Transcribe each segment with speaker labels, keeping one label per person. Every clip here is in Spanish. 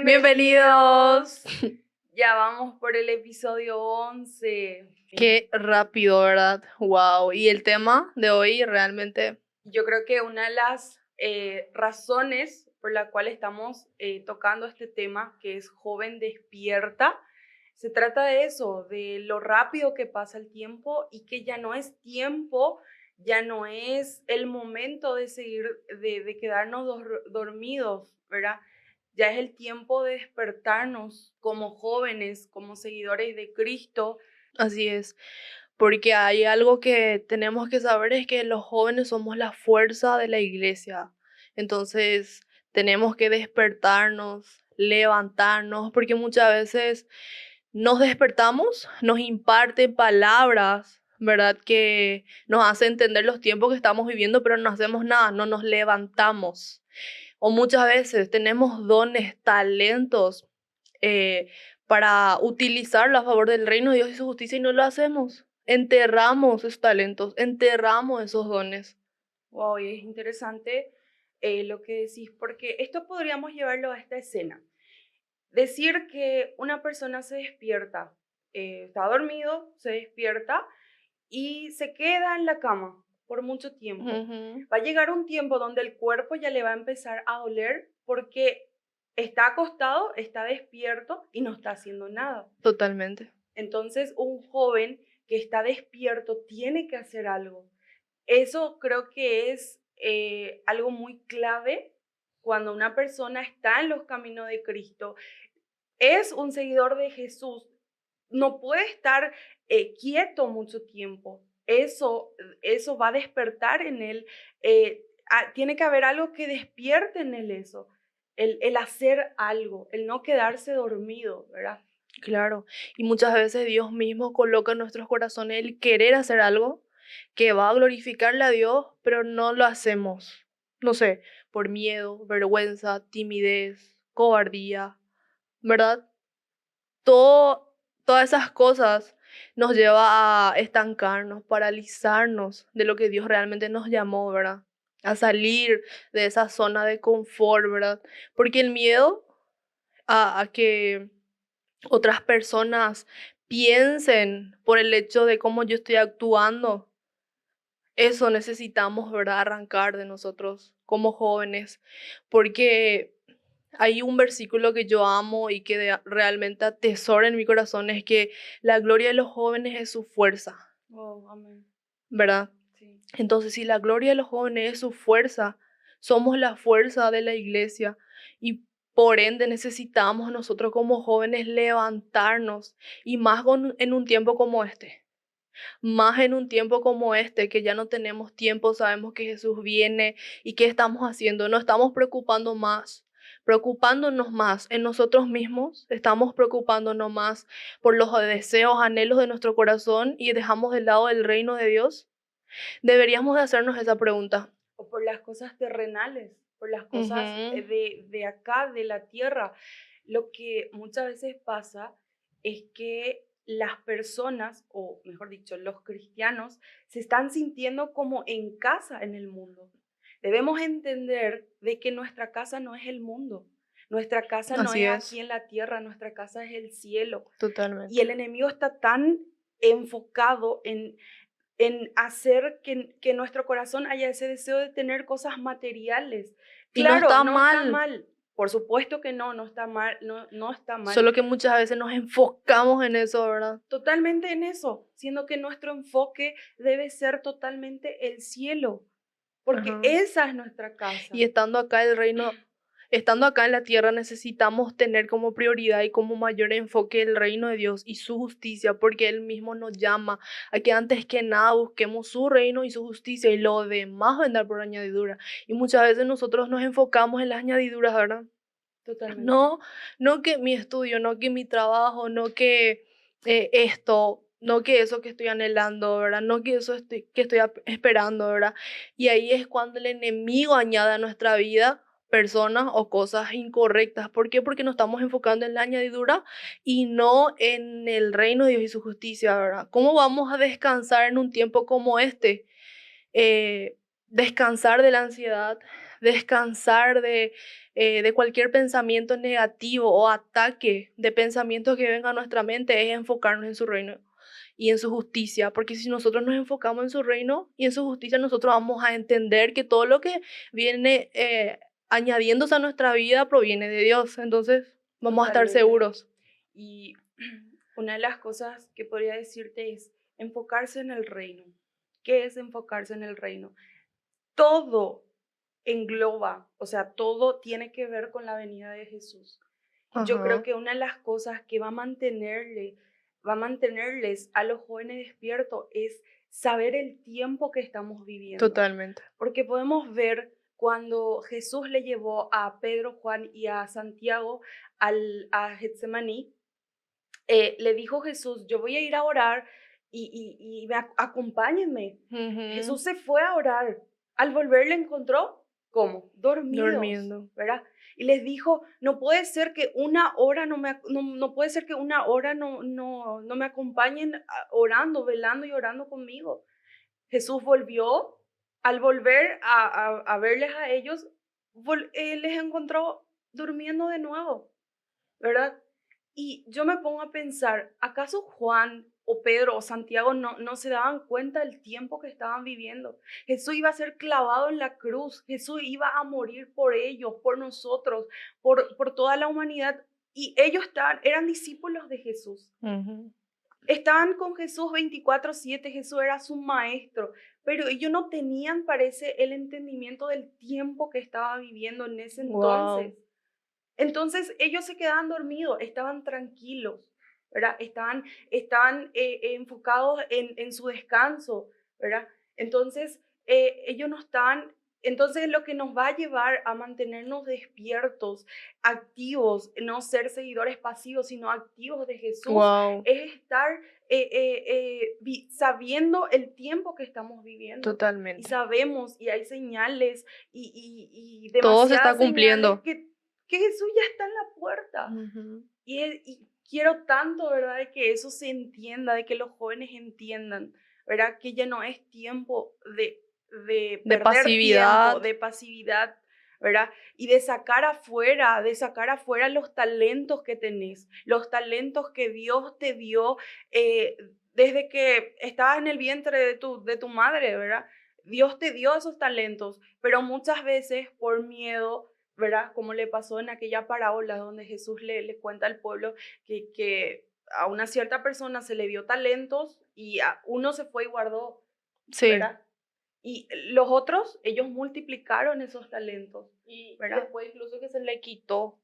Speaker 1: Bienvenidos. Ya vamos por el episodio 11.
Speaker 2: Qué rápido, ¿verdad? Wow. Y el tema de hoy realmente,
Speaker 1: Yo creo que una de las razones por la cual estamos tocando este tema, que es Joven Despierta, se trata de eso, de lo rápido que pasa el tiempo y que ya no es tiempo, ya no es el momento de seguir, de quedarnos dormidos, ¿verdad? Ya es el tiempo de despertarnos como jóvenes, como seguidores de Cristo.
Speaker 2: así es. Porque hay algo que tenemos que saber, es que los jóvenes somos la fuerza de la iglesia. Entonces, tenemos que despertarnos, levantarnos, porque muchas veces nos despertamos, nos imparten palabras, ¿verdad? Que nos hace entender los tiempos que estamos viviendo, pero no hacemos nada, no nos levantamos. O muchas veces tenemos dones, talentos eh, para utilizarlo a favor del reino de Dios y su justicia y no lo hacemos. Enterramos esos talentos, enterramos esos dones.
Speaker 1: Wow, y es interesante lo que decís, porque esto podríamos llevarlo a esta escena. Decir que una persona se despierta, está dormido, se despierta y se queda en la cama por mucho tiempo.
Speaker 2: Ujú.
Speaker 1: Va a llegar un tiempo donde el cuerpo ya le va a empezar a doler porque está acostado, está despierto y no está haciendo nada.
Speaker 2: Totalmente.
Speaker 1: Entonces, un joven que está despierto tiene que hacer algo. Eso creo que es algo muy clave cuando una persona está en los caminos de Cristo, es un seguidor de Jesús, no puede estar quieto mucho tiempo. Eso va a despertar en él. Tiene que haber algo que despierte en él eso. El hacer algo, el no quedarse dormido, ¿verdad?
Speaker 2: Claro. Y muchas veces Dios mismo coloca en nuestros corazones el querer hacer algo que va a glorificarle a Dios, pero no lo hacemos. No sé, por miedo, vergüenza, timidez, cobardía, ¿verdad? Todo, todas esas cosas nos lleva a estancarnos, paralizarnos de lo que Dios realmente nos llamó, ¿verdad? A salir de esa zona de confort, ¿verdad? Porque el miedo a que otras personas piensen por el hecho de cómo yo estoy actuando, eso necesitamos, ¿verdad? Arrancar de nosotros como jóvenes, porque hay un versículo que yo amo y que realmente atesoro en mi corazón, es que la gloria de los jóvenes es su fuerza,
Speaker 1: Oh, amén.
Speaker 2: ¿verdad?
Speaker 1: Sí.
Speaker 2: Entonces, si la gloria de los jóvenes es su fuerza, somos la fuerza de la iglesia y por ende necesitamos nosotros como jóvenes levantarnos y más en un tiempo como este. Más en un tiempo como este, que ya no tenemos tiempo, sabemos que Jesús viene y qué estamos haciendo. No estamos preocupándonos más en nosotros mismos, estamos preocupándonos más por los deseos, anhelos de nuestro corazón y dejamos de lado el reino de Dios. Deberíamos de hacernos esa pregunta.
Speaker 1: O por las cosas terrenales, por las cosas
Speaker 2: Ujú.
Speaker 1: de acá, de la tierra. Lo que muchas veces pasa es que las personas, o mejor dicho, los cristianos, se están sintiendo como en casa en el mundo. Debemos entender de que nuestra casa no es el mundo. Nuestra casa no
Speaker 2: Así
Speaker 1: es aquí
Speaker 2: es,
Speaker 1: en la tierra, nuestra casa es el cielo. Y
Speaker 2: totalmente.
Speaker 1: el enemigo está tan enfocado en hacer que nuestro corazón haya ese deseo de tener cosas materiales.
Speaker 2: Y no
Speaker 1: Claro,
Speaker 2: está
Speaker 1: no está
Speaker 2: mal,
Speaker 1: mal. Por supuesto que no, no está mal, no está mal.
Speaker 2: solo que muchas veces nos enfocamos en eso, ¿verdad?
Speaker 1: Totalmente en eso, siendo que nuestro enfoque debe ser totalmente el cielo, porque
Speaker 2: Ajá.
Speaker 1: esa es nuestra
Speaker 2: Y
Speaker 1: casa.
Speaker 2: estando acá el reino, estando acá en la tierra, necesitamos tener como prioridad y como mayor enfoque el reino de Dios y su justicia, porque Él mismo nos llama a que antes que nada busquemos su reino y su justicia y lo demás vendrá por añadidura. Y muchas veces nosotros nos enfocamos en las añadiduras, ¿verdad?
Speaker 1: Totalmente.
Speaker 2: No, no que mi estudio, no que mi trabajo, no que esto, no que eso que estoy anhelando, ¿verdad? No que eso que estoy esperando, ¿verdad? Y ahí es cuando el enemigo añade a nuestra vida personas o cosas incorrectas. ¿Por qué? Porque nos estamos enfocando en la añadidura y no en el reino de Dios y su justicia, ¿verdad? ¿Cómo vamos a descansar en un tiempo como este? Eh, descansar de la ansiedad, descansar de cualquier pensamiento negativo o ataque de pensamientos que vengan a nuestra mente, es enfocarnos en su reino y en su justicia, porque si nosotros nos enfocamos en su reino y en su justicia, nosotros vamos a entender que todo lo que viene añadiéndose a nuestra vida proviene de Dios, entonces vamos a estar
Speaker 1: Totalmente.
Speaker 2: seguros.
Speaker 1: Y una de las cosas que podría decirte es enfocarse en el reino. ¿Qué es enfocarse en el reino? Todo engloba, o sea, todo tiene que ver con la venida de Jesús. Y yo creo
Speaker 2: Ajá,
Speaker 1: que una de las cosas que va a mantenerles a los jóvenes despiertos es saber el tiempo que estamos viviendo.
Speaker 2: totalmente.
Speaker 1: Porque podemos ver cuando Jesús le llevó a Pedro, Juan y a Santiago a Getsemaní, le dijo Jesús, yo voy a ir a orar acompáñenme.
Speaker 2: Ujú,
Speaker 1: Jesús se fue a orar. Al volver le encontró, ¿cómo? Dormidos,
Speaker 2: durmiendo.
Speaker 1: ¿verdad? Y les dijo, no puede ser que una hora no puede ser que una hora no me acompañen orando, velando y orando conmigo. Jesús volvió, al volver a verles a ellos, les encontró durmiendo de nuevo, ¿verdad? Y yo me pongo a pensar, ¿acaso Juan o Pedro o Santiago no se daban cuenta del tiempo que estaban viviendo? Jesús iba a ser clavado en la cruz, Jesús iba a morir por ellos, por nosotros, por toda la humanidad. Y ellos eran discípulos de Jesús.
Speaker 2: Ujú.
Speaker 1: Estaban con Jesús 24/7, Jesús era su maestro, pero ellos no tenían, parece, el entendimiento del tiempo que estaba viviendo en ese entonces.
Speaker 2: Wow,
Speaker 1: Entonces ellos se quedaban dormidos, estaban tranquilos, ¿verdad? Estaban enfocados en su descanso, ¿verdad? Entonces ellos no estaban, entonces lo que nos va a llevar a mantenernos despiertos, activos, no ser seguidores pasivos, sino activos de Jesús,
Speaker 2: wow,
Speaker 1: es estar sabiendo el tiempo que estamos viviendo. Y
Speaker 2: totalmente.
Speaker 1: sabemos, y hay señales y
Speaker 2: Todo se está
Speaker 1: demasiadas señales
Speaker 2: cumpliendo.
Speaker 1: que Jesús ya está en la puerta.
Speaker 2: Ujú.
Speaker 1: Y quiero tanto, ¿verdad?, de que eso se entienda, de que los jóvenes entiendan, ¿verdad?, que ya no es tiempo de
Speaker 2: De
Speaker 1: perder tiempo,
Speaker 2: pasividad.
Speaker 1: de pasividad, ¿verdad? Y de sacar afuera los talentos que tenés, los talentos que Dios te dio eh, desde que estabas en el vientre de tu madre, ¿verdad? Dios te dio esos talentos, pero muchas veces por miedo, ¿verdad? Como le pasó en aquella parábola donde Jesús le cuenta al pueblo que a una cierta persona se le dio talentos y a uno se fue y guardó,
Speaker 2: Sí.
Speaker 1: ¿verdad? Y los otros, ellos multiplicaron esos talentos,
Speaker 2: Y
Speaker 1: ¿verdad?
Speaker 2: después incluso que se le quitó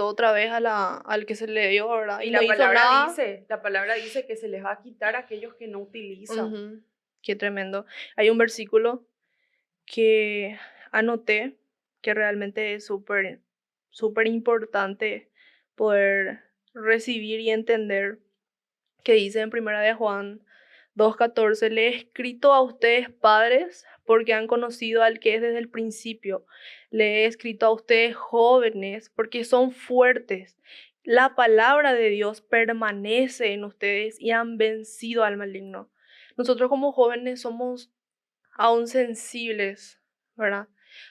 Speaker 2: otra vez al que se le dio, ¿verdad?
Speaker 1: Y
Speaker 2: Y no hizo nada.
Speaker 1: la palabra dice que se les va a quitar a aquellos que no utilizan.
Speaker 2: Ujú. Qué tremendo. Hay un versículo que anoté que realmente es súper, súper importante poder recibir y entender, que dice en Primera de Juan 2:14, le he escrito a ustedes padres porque han conocido al que es desde el principio. Le he escrito a ustedes jóvenes porque son fuertes. La palabra de Dios permanece en ustedes y han vencido al maligno. Nosotros como jóvenes somos aún sensibles, ¿verdad?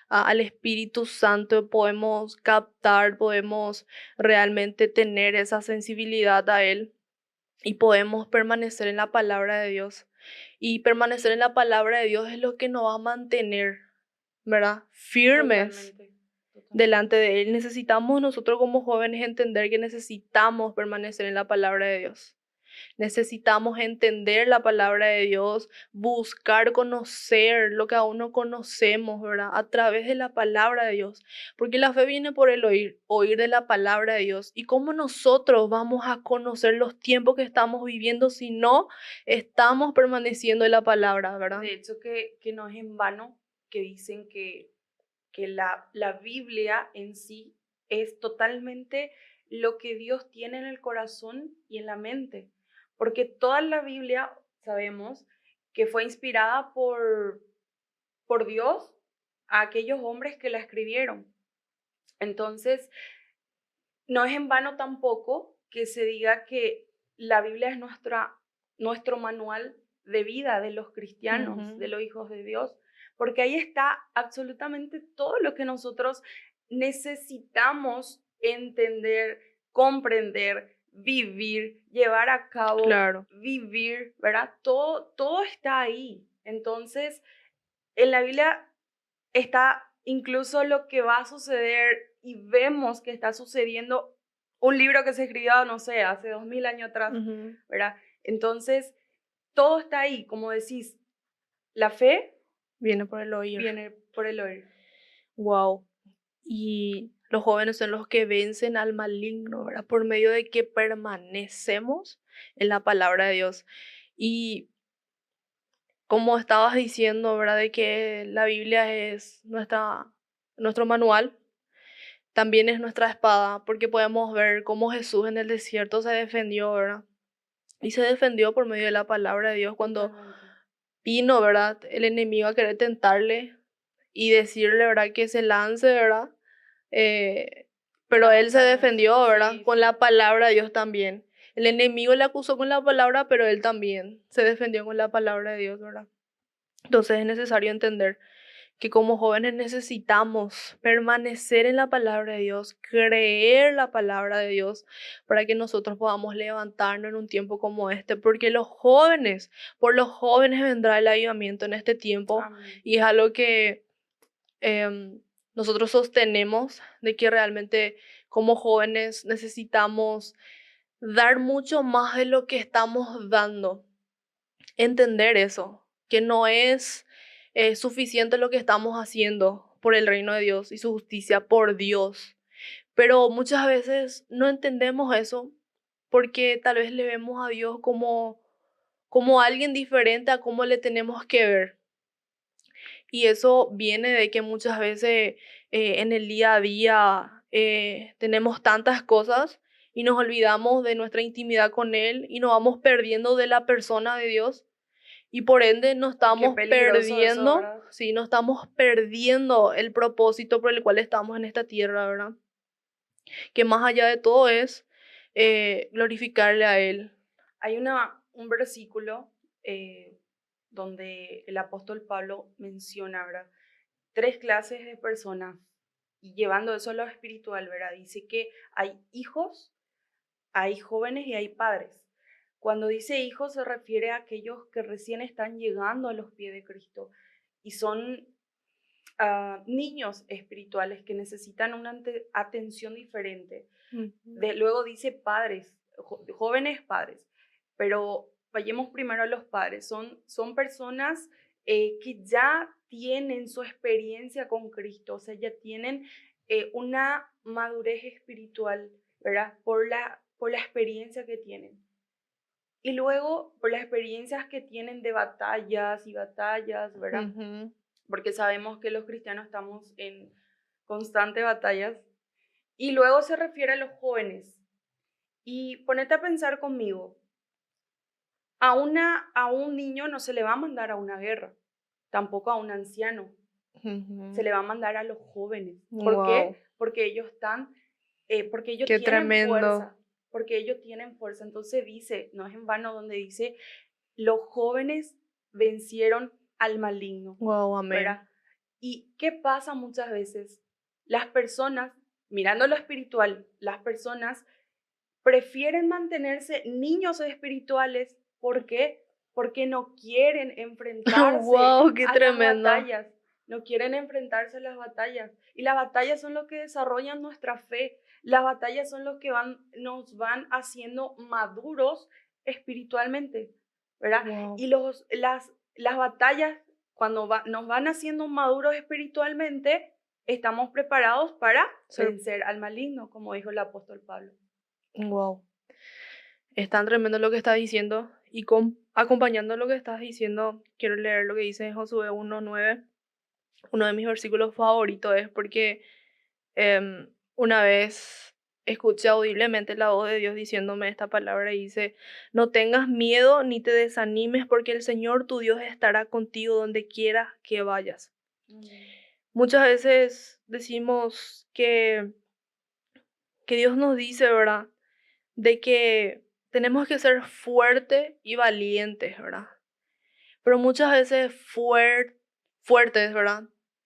Speaker 2: Al Espíritu Santo podemos captar, podemos realmente tener esa sensibilidad a Él y podemos permanecer en la palabra de Dios. Y permanecer en la palabra de Dios es lo que nos va a mantener, ¿verdad? Firmes
Speaker 1: Totalmente, totalmente.
Speaker 2: delante de Él. Necesitamos nosotros como jóvenes entender que necesitamos permanecer en la palabra de Dios. Necesitamos entender la palabra de Dios, buscar conocer lo que aún no conocemos, ¿verdad? A través de la palabra de Dios. Porque la fe viene por el oír, oír de la palabra de Dios. ¿Y cómo nosotros vamos a conocer los tiempos que estamos viviendo si no estamos permaneciendo en la palabra, ¿verdad?
Speaker 1: De hecho, que no es en vano que dicen que la Biblia en sí es totalmente lo que Dios tiene en el corazón y en la mente. Porque toda la Biblia sabemos que fue inspirada por Dios a aquellos hombres que la escribieron. Entonces, no es en vano tampoco que se diga que la Biblia es nuestro manual de vida de los cristianos, de
Speaker 2: Ujú.
Speaker 1: los hijos de Dios, porque ahí está absolutamente todo lo que nosotros necesitamos entender, comprender, vivir, llevar a cabo,
Speaker 2: Claro,
Speaker 1: vivir, ¿verdad? Todo está ahí. Entonces, en la Biblia está incluso lo que va a suceder y vemos que está sucediendo un libro que se escribió, no sé, hace 2000 años atrás,
Speaker 2: ujú,
Speaker 1: ¿verdad? Entonces, todo está ahí, como decís, la fe
Speaker 2: viene por el oír.
Speaker 1: viene por el oír.
Speaker 2: Wow. Y los jóvenes son los que vencen al maligno, ¿verdad? Por medio de que permanecemos en la palabra de Dios. Y como estabas diciendo, ¿verdad? De que la Biblia es nuestro manual, también es nuestra espada, porque podemos ver cómo Jesús en el desierto se defendió, ¿verdad? Y se defendió por medio de la palabra de Dios cuando
Speaker 1: Totalmente.
Speaker 2: vino, ¿verdad? El enemigo a querer tentarle y decirle, ¿verdad? Que se lance, ¿verdad? Eh,
Speaker 1: De
Speaker 2: pero
Speaker 1: las
Speaker 2: él se
Speaker 1: montañas.
Speaker 2: defendió, ¿verdad?
Speaker 1: Sí,
Speaker 2: Con
Speaker 1: sí.
Speaker 2: la palabra de Dios también. El enemigo le acusó con la palabra, pero él también se defendió con la palabra de Dios, ¿verdad? Entonces es necesario entender que como jóvenes necesitamos permanecer en la palabra de Dios, creer la palabra de Dios para que nosotros podamos levantarnos en un tiempo como este, porque por los jóvenes vendrá el avivamiento en este tiempo
Speaker 1: Amén.
Speaker 2: y es algo que nosotros sostenemos de que realmente como jóvenes necesitamos dar mucho más de lo que estamos dando. Entender eso, que no es suficiente lo que estamos haciendo por el reino de Dios y su justicia por Dios. Pero muchas veces no entendemos eso porque tal vez le vemos a Dios como alguien diferente a cómo le tenemos que ver. Y eso viene de que muchas veces en el día a día tenemos tantas cosas y nos olvidamos de nuestra intimidad con Él y nos vamos perdiendo de la persona de Dios. Y por ende nos
Speaker 1: Y qué
Speaker 2: estamos
Speaker 1: peligroso eso,
Speaker 2: perdiendo,
Speaker 1: ¿verdad?
Speaker 2: sí, nos estamos perdiendo el propósito por el cual estamos en esta tierra, ¿verdad? Que más allá de todo es glorificarle a Él.
Speaker 1: Hay un versículo eh, donde el apóstol Pablo menciona, ¿verdad? Tres clases de personas y llevando eso a lo espiritual, ¿verdad? Dice que hay hijos, hay jóvenes y hay padres. Cuando dice hijos se refiere a aquellos que recién están llegando a los pies de Cristo y son niños espirituales que necesitan una atención diferente.
Speaker 2: Ujú.
Speaker 1: Luego dice padres, jóvenes padres, pero vayamos primero a los padres. Son personas que ya tienen su experiencia con Cristo, o sea, ya tienen una madurez espiritual, ¿verdad? Por la experiencia que tienen. Y luego por las experiencias que tienen de batallas y batallas, ¿verdad?
Speaker 2: Ujú.
Speaker 1: Porque sabemos que los cristianos estamos en constantes batallas. Y luego se refiere a los jóvenes. Y ponete a pensar conmigo, a un niño no se le va a mandar a una guerra, tampoco a un anciano, se
Speaker 2: Ujú.
Speaker 1: le va a mandar a los jóvenes. ¿Por
Speaker 2: Wow,
Speaker 1: qué? Porque ellos porque ellos
Speaker 2: qué
Speaker 1: tienen
Speaker 2: tremendo.
Speaker 1: fuerza, porque ellos tienen fuerza. Entonces dice, no es en vano donde dice, los jóvenes vencieron al maligno,
Speaker 2: Wow, amén.
Speaker 1: ¿verdad? ¿Y qué pasa muchas veces? Las personas, mirando lo espiritual, las personas prefieren mantenerse niños espirituales. ¿Por qué? Porque no quieren enfrentarse
Speaker 2: Wow, qué
Speaker 1: a las
Speaker 2: tremendo.
Speaker 1: batallas. No quieren enfrentarse a las batallas. Y las batallas son lo que desarrollan nuestra fe. Las batallas son lo que nos van haciendo maduros espiritualmente, ¿verdad?
Speaker 2: Wow.
Speaker 1: Y las batallas, cuando nos van haciendo maduros espiritualmente, estamos preparados para vencer al maligno, como dijo el apóstol Pablo.
Speaker 2: Wow. Es tan tremendo lo que estás diciendo y acompañando lo que estás diciendo, quiero leer lo que dice en Josué 1:9. Uno de mis versículos favoritos es porque una vez escuché audiblemente la voz de Dios diciéndome esta palabra y dice, no tengas miedo ni te desanimes porque el Señor tu Dios estará contigo donde quiera que vayas.
Speaker 1: Amén.
Speaker 2: Muchas veces decimos que Dios nos dice, ¿verdad? De que tenemos que ser fuertes y valientes, ¿verdad? Pero muchas veces fuertes, ¿verdad?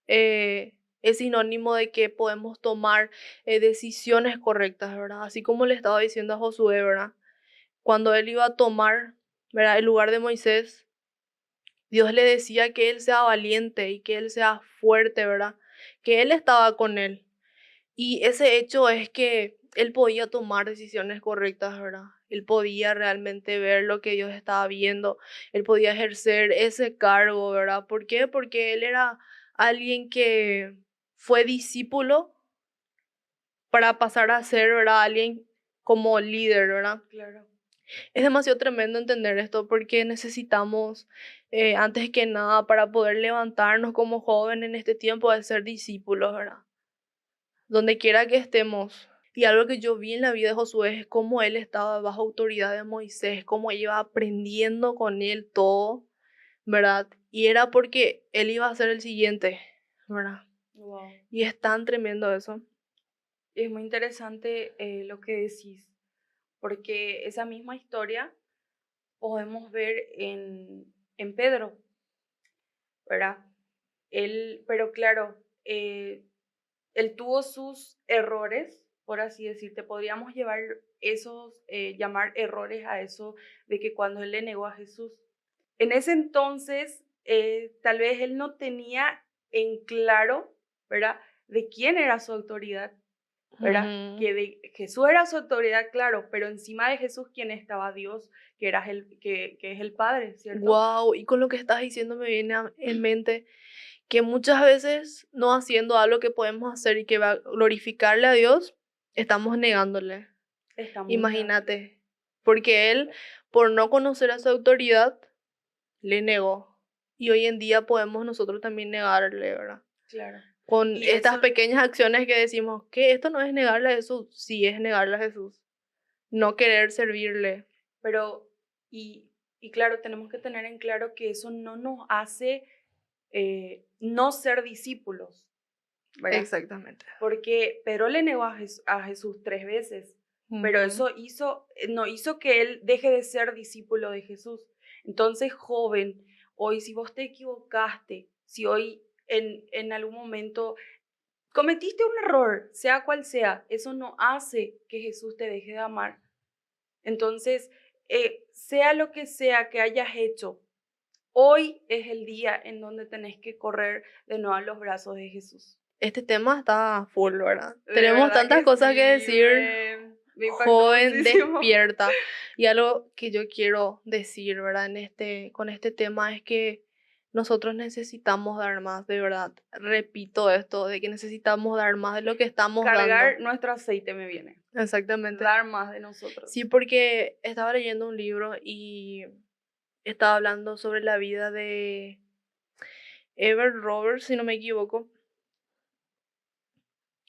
Speaker 2: Es sinónimo de que podemos tomar decisiones correctas, ¿verdad? Así como le estaba diciendo a Josué, ¿verdad? Cuando él iba a tomar, ¿verdad?, el lugar de Moisés, Dios le decía que él sea valiente y que él sea fuerte, ¿verdad? Que él estaba con él. Y ese hecho es que él podía tomar decisiones correctas, ¿verdad? Él podía realmente ver lo que Dios estaba viendo. Él podía ejercer ese cargo, ¿verdad? ¿Por qué? Porque él era alguien que fue discípulo para pasar a ser, ¿verdad? Alguien como líder, ¿verdad?
Speaker 1: Claro.
Speaker 2: Es demasiado tremendo entender esto porque necesitamos, antes que nada, para poder levantarnos como jóvenes en este tiempo, de ser discípulos, ¿verdad? Donde quiera que estemos. Y algo que yo vi en la vida de Josué es cómo él estaba bajo autoridad de Moisés, cómo iba aprendiendo con él todo, ¿verdad? Y era porque él iba a ser el siguiente, ¿verdad?
Speaker 1: Wow.
Speaker 2: Y es tan tremendo eso.
Speaker 1: Es muy interesante lo que decís, porque esa misma historia podemos ver en Pedro, ¿verdad? Pero claro, él tuvo sus errores, por así decirte. Podríamos llamar errores a eso de que cuando él le negó a Jesús. En ese entonces, tal vez él no tenía en claro, ¿verdad?, de quién era su autoridad, ¿verdad?
Speaker 2: Ujú.
Speaker 1: Que Jesús era su autoridad, claro, pero encima de Jesús, ¿quién estaba? Dios, que es el Padre, ¿cierto?
Speaker 2: Wow, y con lo que estás diciendo me viene en mente que muchas veces no haciendo algo que podemos hacer y que va a glorificarle a Dios, estamos negándole.
Speaker 1: Estamos negando.
Speaker 2: Imagínate, porque él, por no conocer a su autoridad, le negó. Y hoy en día podemos nosotros también negarle, ¿verdad?
Speaker 1: Claro.
Speaker 2: Con
Speaker 1: Y
Speaker 2: estas
Speaker 1: eso,
Speaker 2: pequeñas acciones que decimos que esto no es negarle a Jesús, sí es negarle a Jesús. No querer servirle.
Speaker 1: pero, y claro, tenemos que tener en claro que eso no nos hace no ser discípulos, ¿verdad?
Speaker 2: Exactamente.
Speaker 1: Porque Pedro le negó a Jesús 3 veces, pero
Speaker 2: Ujú.
Speaker 1: eso no hizo que él deje de ser discípulo de Jesús. Entonces, joven, hoy si vos te equivocaste, si hoy en algún momento cometiste un error, sea cual sea, eso no hace que Jesús te deje de amar. Entonces, sea lo que sea que hayas hecho, hoy es el día en donde tenés que correr de nuevo a los brazos de Jesús.
Speaker 2: Este tema está full, ¿verdad?
Speaker 1: De
Speaker 2: Tenemos
Speaker 1: verdad
Speaker 2: tantas
Speaker 1: que
Speaker 2: cosas que
Speaker 1: sí,
Speaker 2: decir.
Speaker 1: me impactó
Speaker 2: Joven,
Speaker 1: muchísimo.
Speaker 2: despierta. Y algo que yo quiero decir, ¿verdad? Con este tema es que nosotros necesitamos dar más, de verdad. Repito esto, de que necesitamos dar más de lo que estamos dando.
Speaker 1: Cargar nuestro aceite me viene.
Speaker 2: Exactamente.
Speaker 1: Dar más de
Speaker 2: Sí,
Speaker 1: nosotros.
Speaker 2: porque estaba leyendo un libro y estaba hablando sobre la vida de Ever Roberts, si no me equivoco.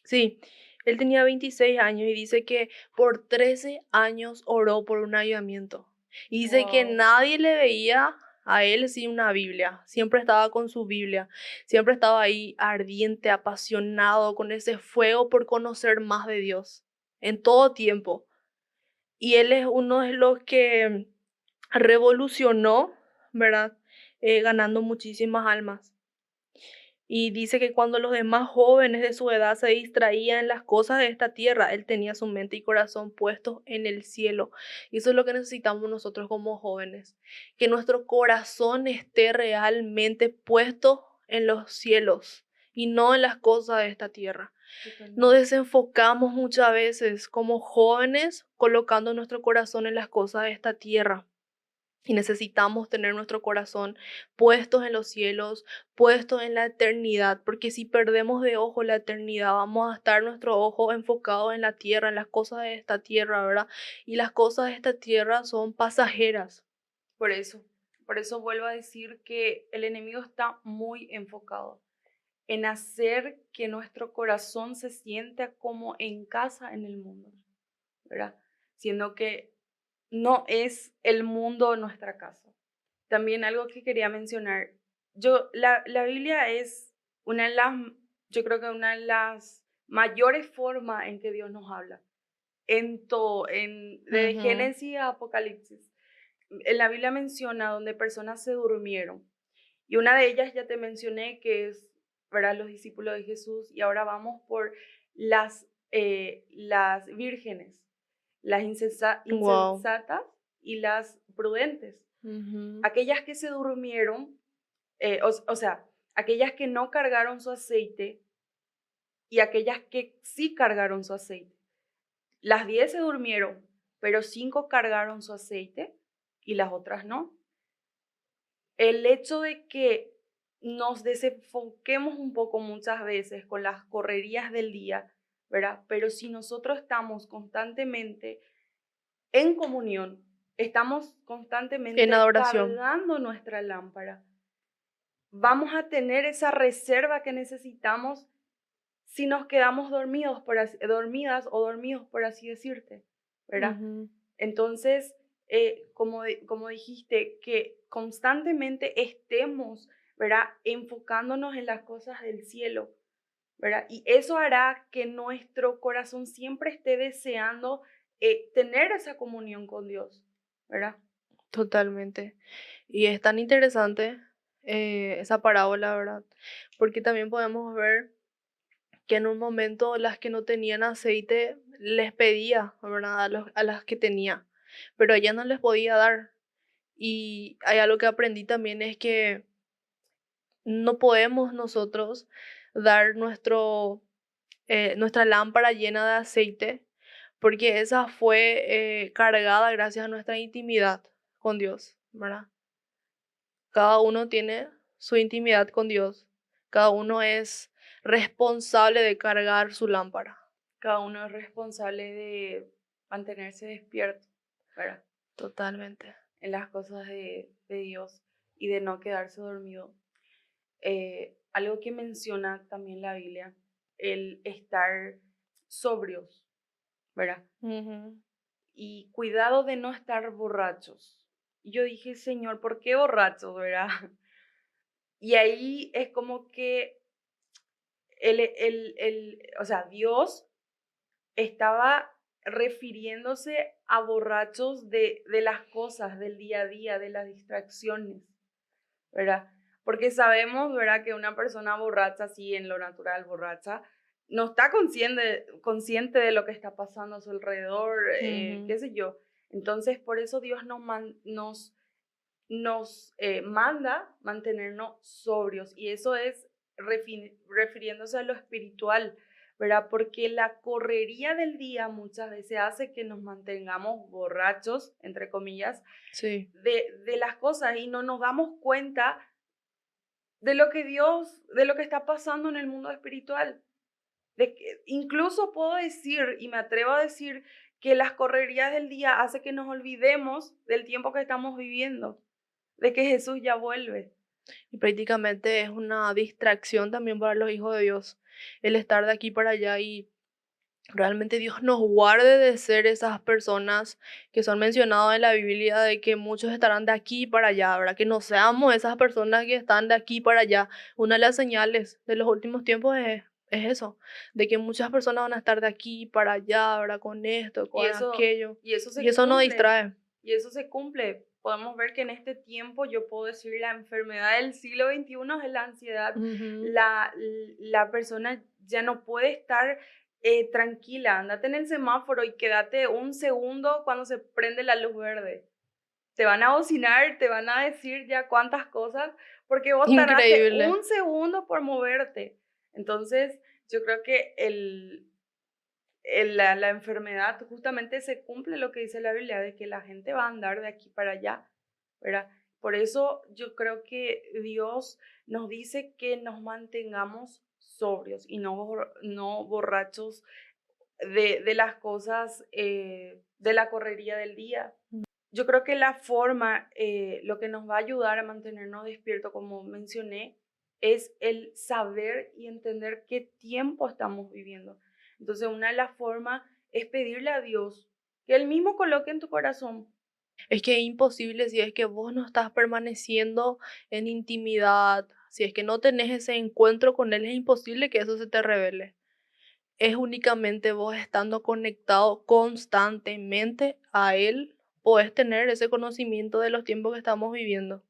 Speaker 2: Sí, él tenía 26 años y dice que por 13 años oró por un avivamiento. Y dice que
Speaker 1: Wow.
Speaker 2: nadie le veía a él sin una Biblia. Siempre estaba con su Biblia. Siempre estaba ahí ardiente, apasionado, con ese fuego por conocer más de Dios. En todo tiempo. Y él es uno de los que revolucionó, ¿verdad? Ganando muchísimas almas. Y dice que cuando los demás jóvenes de su edad se distraían en las cosas de esta tierra, él tenía su mente y corazón puestos en el cielo. Y eso es lo que necesitamos nosotros como jóvenes, que nuestro corazón esté realmente puesto en los cielos y no en las cosas de esta tierra. Nos
Speaker 1: Totalmente.
Speaker 2: desenfocamos muchas veces como jóvenes colocando nuestro corazón en las cosas de esta tierra. Y necesitamos tener nuestro corazón puestos en los cielos, puestos en la eternidad, porque si perdemos de ojo la eternidad, vamos a estar nuestro ojo enfocado en la tierra, en las cosas de esta tierra, ¿verdad? Y las cosas de esta tierra son pasajeras.
Speaker 1: Por eso, por eso vuelvo a decir que el enemigo está muy enfocado en hacer que nuestro corazón se sienta como en casa en el mundo, ¿verdad? Siendo que no es el mundo nuestra casa. También algo que quería mencionar, la Biblia es una de las, yo creo que una de las mayores formas en que Dios nos habla, en todo, de
Speaker 2: Ujú.
Speaker 1: Génesis a Apocalipsis. En la Biblia menciona donde personas se durmieron Y una de ellas ya te mencioné que es, ¿verdad? Los discípulos de Jesús. Y ahora vamos por las vírgenes, las
Speaker 2: Wow.
Speaker 1: insensatas y las prudentes.
Speaker 2: Ujú.
Speaker 1: Aquellas que se durmieron, o sea, aquellas que no cargaron su aceite y aquellas que sí cargaron su aceite. Las 10 se durmieron, pero 5 cargaron su aceite y las otras no. El hecho de que nos desenfoquemos un poco muchas veces con las correrías del día, ¿verdad? Pero si nosotros estamos constantemente en comunión, estamos
Speaker 2: En
Speaker 1: constantemente
Speaker 2: adoración.
Speaker 1: cargando nuestra lámpara, vamos a tener esa reserva que necesitamos si nos quedamos dormidas o dormidos, por así decirte, ¿verdad?
Speaker 2: Ujú.
Speaker 1: Entonces, como dijiste, que constantemente estemos, ¿verdad? Enfocándonos en las cosas del cielo, ¿verdad? Y eso hará que nuestro corazón siempre esté deseando tener esa comunión con Dios, ¿verdad?
Speaker 2: Totalmente. Y es tan interesante esa parábola, ¿verdad? Porque también podemos ver que en un momento las que no tenían aceite les pedía, ¿verdad? A las que tenía, pero ella no les podía dar. Y hay algo que aprendí también es que no podemos nosotros dar nuestra lámpara llena de aceite porque esa fue cargada gracias a nuestra intimidad con Dios, ¿verdad? Cada uno tiene su intimidad con Dios. Cada uno es responsable de cargar su lámpara.
Speaker 1: Cada uno es responsable de mantenerse despierto, ¿verdad?
Speaker 2: Totalmente.
Speaker 1: En las cosas de Dios y de no quedarse dormido. Algo que menciona también la Biblia, el estar sobrios, ¿verdad?
Speaker 2: Ujú.
Speaker 1: Y cuidado de no estar borrachos. Y yo dije, Señor, ¿por qué borrachos, verdad? Y ahí es como que o sea, Dios estaba refiriéndose a borrachos de las cosas del día a día, de las distracciones, ¿verdad? Porque sabemos, ¿verdad? Que una persona borracha, así en lo natural borracha, no está consciente de lo que está pasando a su alrededor,
Speaker 2: Ujú.
Speaker 1: qué sé yo. Entonces, por eso Dios nos manda mantenernos sobrios y eso es refiriéndose a lo espiritual, ¿verdad? Porque la correría del día muchas veces hace que nos mantengamos borrachos, entre comillas,
Speaker 2: Sí,
Speaker 1: de las cosas y no nos damos cuenta de lo que está pasando en el mundo espiritual. De que, incluso puedo decir, y me atrevo a decir, que las correrías del día hace que nos olvidemos del tiempo que estamos viviendo, de que Jesús ya vuelve.
Speaker 2: y prácticamente es una distracción también para los hijos de Dios el estar de aquí para allá y realmente Dios nos guarde de ser esas personas que son mencionadas en la Biblia, de que muchos estarán de aquí para allá, ¿verdad? Que no seamos esas personas que están de aquí para allá. Una de las señales de los últimos tiempos es eso, de que muchas personas van a estar de aquí para allá, ¿verdad? Con esto,
Speaker 1: Y
Speaker 2: con
Speaker 1: eso,
Speaker 2: aquello.
Speaker 1: y eso
Speaker 2: Y
Speaker 1: se
Speaker 2: eso nos
Speaker 1: cumple,
Speaker 2: distrae.
Speaker 1: y eso se cumple. Podemos ver que en este tiempo, yo puedo decir, la enfermedad del siglo XXI es la ansiedad.
Speaker 2: Ujú.
Speaker 1: La persona ya no puede estar tranquila. Andate en el semáforo y quédate un segundo cuando se prende la luz verde. Te van a bocinar, te van a decir ya cuántas cosas, porque vos tardaste
Speaker 2: Increíble.
Speaker 1: un segundo por moverte. Entonces, yo creo que la enfermedad justamente se cumple lo que dice la Biblia, de que la gente va a andar de aquí para allá, ¿verdad? Por eso yo creo que Dios nos dice que nos mantengamos sobrios y no borrachos de las cosas, de la correría del día. Yo creo que la forma, lo que nos va a ayudar a mantenernos despiertos, como mencioné, es el saber y entender qué tiempo estamos viviendo. Entonces, una de las formas es pedirle a Dios que Él mismo coloque en tu corazón.
Speaker 2: Es que es imposible si es que vos no estás permaneciendo en intimidad, si es que no tenés ese encuentro con Él, es imposible que eso se te revele. Es únicamente vos estando conectado constantemente a Él, podés tener ese conocimiento de los tiempos que estamos viviendo.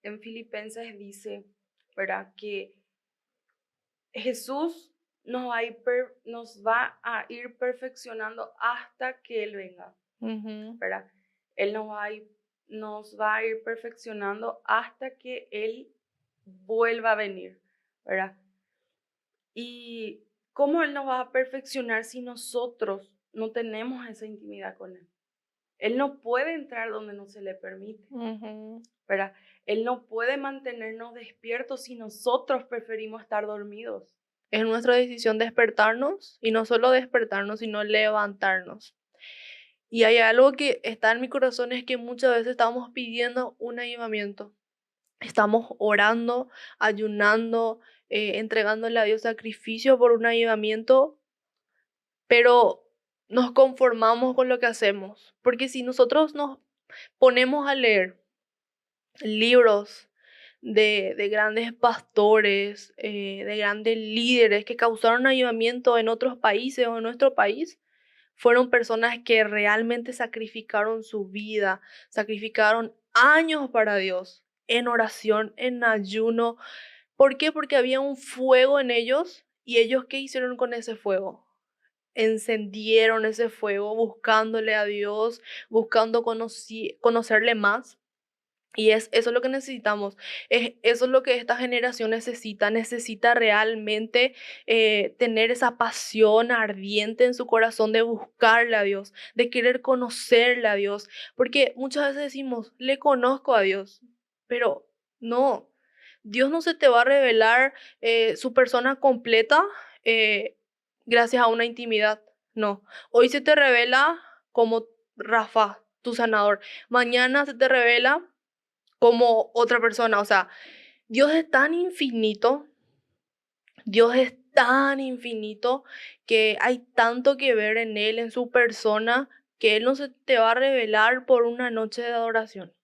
Speaker 1: en Filipenses dice, ¿verdad? Que Jesús nos va a ir perfeccionando hasta que Él venga,
Speaker 2: Ujú.
Speaker 1: ¿verdad? Él nos va a ir perfeccionando hasta que Él vuelva a venir, ¿verdad? ¿Y cómo Él nos va a perfeccionar si nosotros no tenemos esa intimidad con Él? Él no puede entrar donde no se le permite,
Speaker 2: Ujú.
Speaker 1: ¿verdad? Él no puede mantenernos despiertos si nosotros preferimos estar dormidos.
Speaker 2: Es nuestra decisión despertarnos y no solo despertarnos, sino levantarnos. Y hay algo que está en mi corazón, es que muchas veces estamos pidiendo un avivamiento. Estamos orando, ayunando, entregándole a Dios sacrificio por un avivamiento, pero nos conformamos con lo que hacemos. Porque si nosotros nos ponemos a leer libros de grandes pastores, de grandes líderes que causaron avivamiento en otros países o en nuestro país, fueron personas que realmente sacrificaron su vida, sacrificaron años para Dios, en oración, en ayuno. ¿Por qué? Porque había un fuego en ellos, y ellos, ¿qué hicieron con ese fuego? Encendieron ese fuego buscándole a Dios, buscando conocerle más. Y eso es lo que necesitamos. Eso es lo que esta generación necesita. Necesita realmente tener esa pasión ardiente en su corazón de buscarle a Dios, de querer conocerle a Dios. Porque muchas veces decimos, le conozco a Dios, pero no. Dios no se te va a revelar su persona completa eh, gracias a una intimidad. No. Hoy se te revela como Rafa, tu sanador. Mañana se te revela como otra persona. O sea, Dios es tan infinito, Dios es tan infinito, que hay tanto que ver en Él, en su persona, que Él no se te va a revelar por una noche de adoración,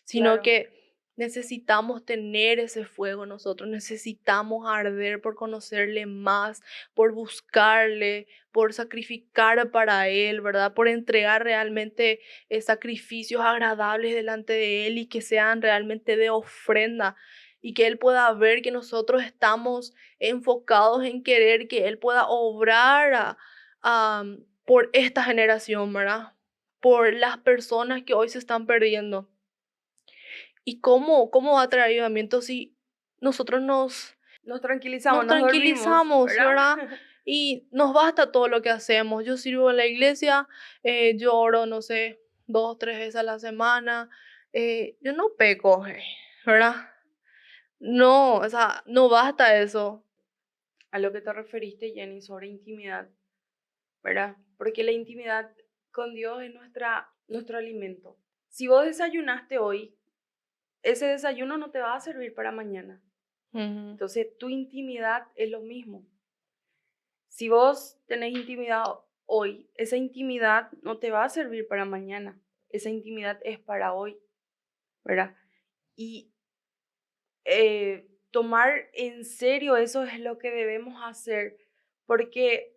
Speaker 2: sino
Speaker 1: Claro.
Speaker 2: que necesitamos tener ese fuego nosotros, necesitamos arder por conocerle más, por buscarle, por sacrificar para Él, ¿verdad? Por entregar realmente sacrificios agradables delante de Él y que sean realmente de ofrenda. Y que Él pueda ver que nosotros estamos enfocados en querer que Él pueda obrar por esta generación, ¿verdad? Por las personas que hoy se están perdiendo. ¿Y cómo va a traer avivamiento si nosotros
Speaker 1: Nos tranquilizamos,
Speaker 2: nos
Speaker 1: nos dormimos,
Speaker 2: tranquilizamos,
Speaker 1: ¿verdad?
Speaker 2: ¿verdad? Y nos basta todo lo que hacemos. Yo sirvo en la iglesia, yo oro, no sé, 2, 3 veces a la semana. Yo no peco, ¿verdad? No, o sea, no basta eso.
Speaker 1: A lo que te referiste, Jenny, sobre intimidad, ¿verdad? Porque la intimidad con Dios es nuestro alimento. Si vos desayunaste hoy, ese desayuno no te va a servir para mañana.
Speaker 2: Ujú.
Speaker 1: Entonces, tu intimidad es lo mismo. Si vos tenés intimidad hoy, esa intimidad no te va a servir para mañana. Esa intimidad es para hoy, ¿verdad? Y tomar en serio eso es lo que debemos hacer, porque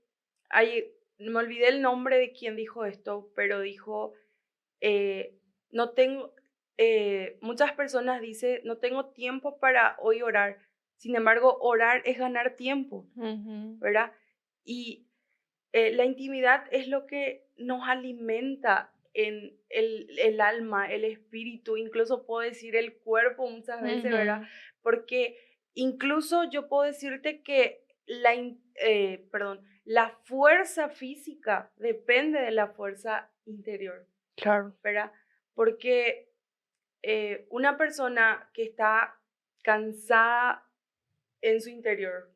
Speaker 1: me olvidé el nombre de quien dijo esto, pero dijo, no tengo, muchas personas dicen, no tengo tiempo para hoy orar. Sin embargo, orar es ganar tiempo,
Speaker 2: Ujú.
Speaker 1: ¿verdad? Y la intimidad es lo que nos alimenta en el alma, el espíritu, incluso puedo decir el cuerpo muchas veces, ¿verdad?
Speaker 2: Ujú.
Speaker 1: Porque incluso yo puedo decirte que la fuerza física depende de la fuerza interior,
Speaker 2: Claro.
Speaker 1: ¿verdad? Porque una persona que está cansada en su interior,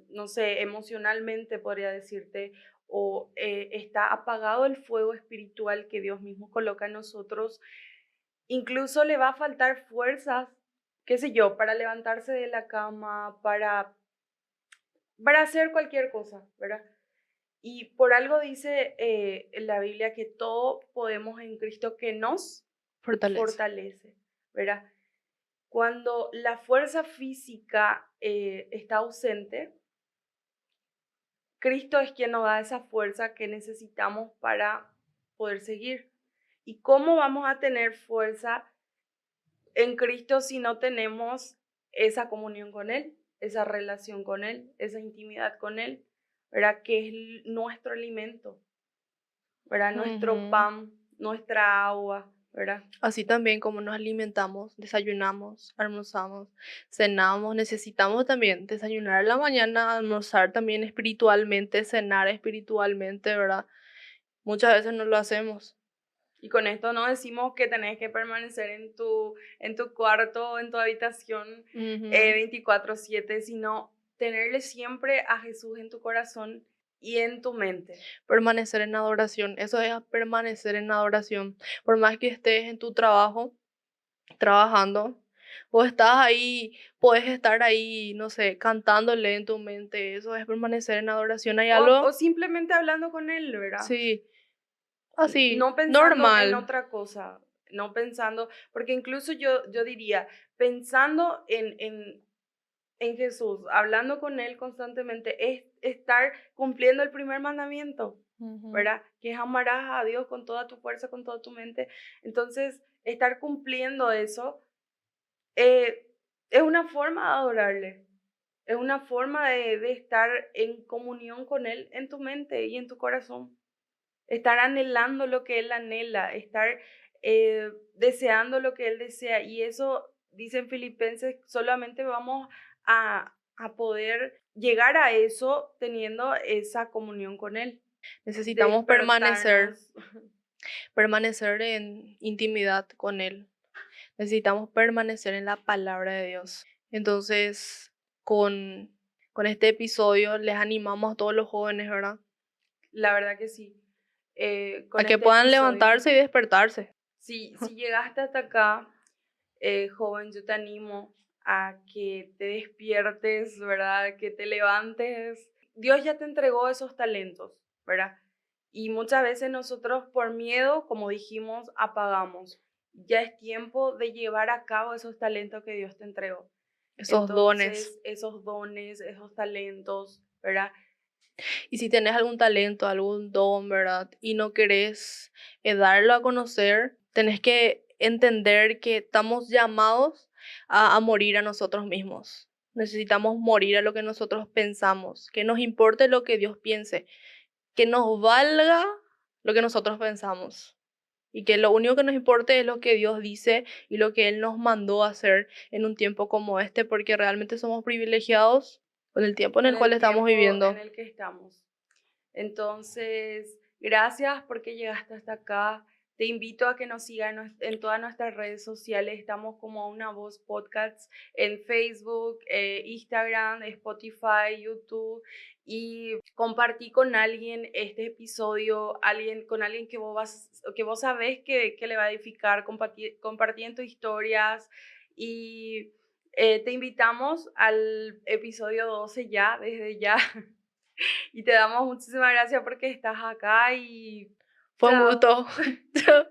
Speaker 1: no sé, emocionalmente podría decirte, o está apagado el fuego espiritual que Dios mismo coloca en nosotros, incluso le va a faltar fuerzas, qué sé yo, para levantarse de la cama, para hacer cualquier cosa, ¿verdad? Y por algo dice en la Biblia que todo podemos en Cristo que nos
Speaker 2: Fortalece.
Speaker 1: fortalece, ¿verdad? Cuando la fuerza física está ausente, Cristo es quien nos da esa fuerza que necesitamos para poder seguir. ¿Y cómo vamos a tener fuerza en Cristo si no tenemos esa comunión con Él, esa relación con Él, esa intimidad con Él, ¿verdad? Que es nuestro alimento, ¿verdad? Nuestro
Speaker 2: Ujú.
Speaker 1: pan, nuestra agua, ¿verdad?
Speaker 2: Así también como nos alimentamos, desayunamos, almorzamos, cenamos, necesitamos también desayunar a la mañana, almorzar también espiritualmente, cenar espiritualmente, ¿verdad? Muchas veces no lo hacemos.
Speaker 1: Y con esto no decimos que tenés que permanecer en tu cuarto, en tu habitación
Speaker 2: Ujú.
Speaker 1: 24/7, sino tenerle siempre a Jesús en tu corazón y en tu mente.
Speaker 2: Permanecer en adoración, eso es permanecer en adoración. Por más que estés en tu trabajo, trabajando, o estás ahí, puedes estar ahí, no sé, cantándole en tu mente, eso es permanecer en adoración. ¿Hay
Speaker 1: O
Speaker 2: algo?
Speaker 1: simplemente hablando con Él, ¿verdad?
Speaker 2: Sí, así,
Speaker 1: No pensando en
Speaker 2: normal.
Speaker 1: otra cosa, no pensando, porque incluso yo diría, pensando en Jesús, hablando con Él constantemente, es estar cumpliendo el primer mandamiento,
Speaker 2: Ujú.
Speaker 1: ¿verdad? Que es amarás a Dios con toda tu fuerza, con toda tu mente. Entonces, estar cumpliendo eso eh, es una forma de adorarle, es una forma de estar en comunión con Él en tu mente y en tu corazón. Estar anhelando lo que Él anhela, estar deseando lo que Él desea. Y eso, dicen Filipenses, solamente vamos a poder llegar a eso teniendo esa comunión con Él.
Speaker 2: Necesitamos permanecer,
Speaker 1: Despertarnos.
Speaker 2: permanecer en intimidad con Él. Necesitamos permanecer en la palabra de Dios. Entonces, con, con este episodio les animamos a todos los jóvenes, ¿verdad?
Speaker 1: La verdad que sí.
Speaker 2: A
Speaker 1: Con
Speaker 2: que
Speaker 1: este
Speaker 2: puedan
Speaker 1: episodio,
Speaker 2: levantarse y despertarse.
Speaker 1: si llegaste hasta acá, joven, yo te animo a que te despiertes, ¿verdad? Que te levantes. Dios ya te entregó esos talentos, ¿verdad? Y muchas veces nosotros por miedo, como dijimos, apagamos. Ya es tiempo de llevar a cabo esos talentos que Dios te entregó.
Speaker 2: Esos dones.
Speaker 1: Entonces, esos dones, esos talentos, ¿verdad?
Speaker 2: Y si tenés algún talento, algún don, ¿verdad? Y no querés darlo a conocer, tenés que entender que estamos llamados a morir a nosotros mismos. Necesitamos morir a lo que nosotros pensamos, que nos importe lo que Dios piense, que nos valga lo que nosotros pensamos. Y que lo único que nos importe es lo que Dios dice y lo que Él nos mandó a hacer en un tiempo como este, porque realmente somos privilegiados con el tiempo en
Speaker 1: En
Speaker 2: el cual
Speaker 1: el
Speaker 2: estamos
Speaker 1: tiempo en
Speaker 2: viviendo.
Speaker 1: el que estamos. Entonces, gracias porque llegaste hasta acá. Te invito a que nos sigan en todas nuestras redes sociales. Estamos como Una Voz Podcasts en Facebook, Instagram, Spotify, YouTube. Y compartí con alguien este episodio, con alguien que vos sabés que le va a edificar. Compartí en tus historias. Y te invitamos al episodio 12 ya, desde ya. Y te damos muchísimas gracias porque estás acá y
Speaker 2: Fue un
Speaker 1: chao.
Speaker 2: gusto.